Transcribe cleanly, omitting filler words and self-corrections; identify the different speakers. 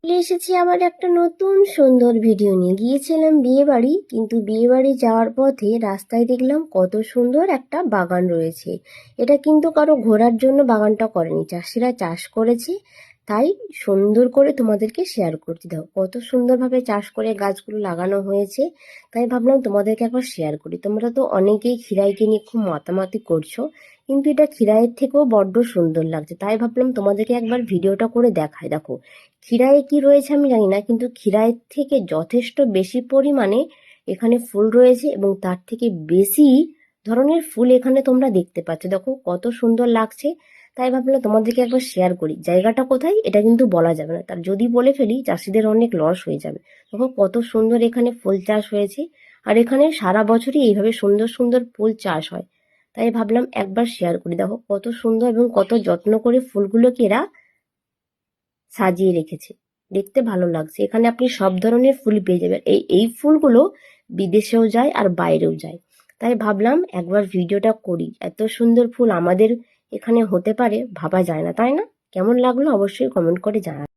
Speaker 1: চলে এসেছি আবার একটা নতুন সুন্দর ভিডিও নিয়ে। গিয়েছিলাম বিয়ে বাড়ি, কিন্তু বিয়ে বাড়ি যাওয়ার পথে রাস্তায় দেখলাম কত সুন্দর একটা বাগান রয়েছে। এটা কিন্তু কারো ঘোরার জন্য বাগানটা করেনি, চাষিরা চাষ করেছে। তাই সুন্দর করে তোমাদেরকে শেয়ার করছি। দাও কত সুন্দরভাবে চাষ করে গাছগুলো লাগানো হয়েছে। তাই ভাবলাম তোমাদেরকে একবার শেয়ার করি। তোমরা তো অনেকেই খিরাইকে নিয়ে খুব মাতামাতি করছো, কিন্তু এটা খিরাইয়ের থেকেও বড্ড সুন্দর লাগছে। তাই ভাবলাম তোমাদেরকে একবার ভিডিওটা করে দেখাই। দেখো ক্ষীরায়ে কি রয়েছে আমি জানি না, কিন্তু ক্ষীরায়ের থেকে যথেষ্ট বেশি পরিমাণে এখানে ফুল রয়েছে, এবং তার থেকে বেশি ধরনের ফুল এখানে তোমরা দেখতে পাচ্ছ। দেখো কত সুন্দর লাগছে। তাই ভাবলাম তোমাদেরকে একবার শেয়ার করি। জায়গাটা কোথায় এটা কিন্তু বলা যাবে না, তার যদি বলে ফেলি চাষিদের অনেক লস হয়ে যাবে। দেখো কত সুন্দর এখানে ফুল চাষ হয়েছে, আর এখানে সারা বছরই এইভাবে সুন্দর সুন্দর ফুল চাষ হয়। তাই ভাবলাম একবার শেয়ার করি। দেখো কত সুন্দর এবং কত যত্ন করে ফুলগুলোকে এরা সাজিয়ে রেখেছে। দেখতে ভালো লাগছে। এখানে আপনি সব ধরনের ফুল পেয়ে যাবেন। এই ফুলগুলো বিদেশেও যায় আর বাইরেও যায়। তাই ভাবলাম একবার ভিডিওটা করি। এত সুন্দর ফুল আমাদের এখানে হতে পারে ভাবা যায় না, তাই না? কেমন লাগলো অবশ্যই কমেন্ট করে জানাবেন।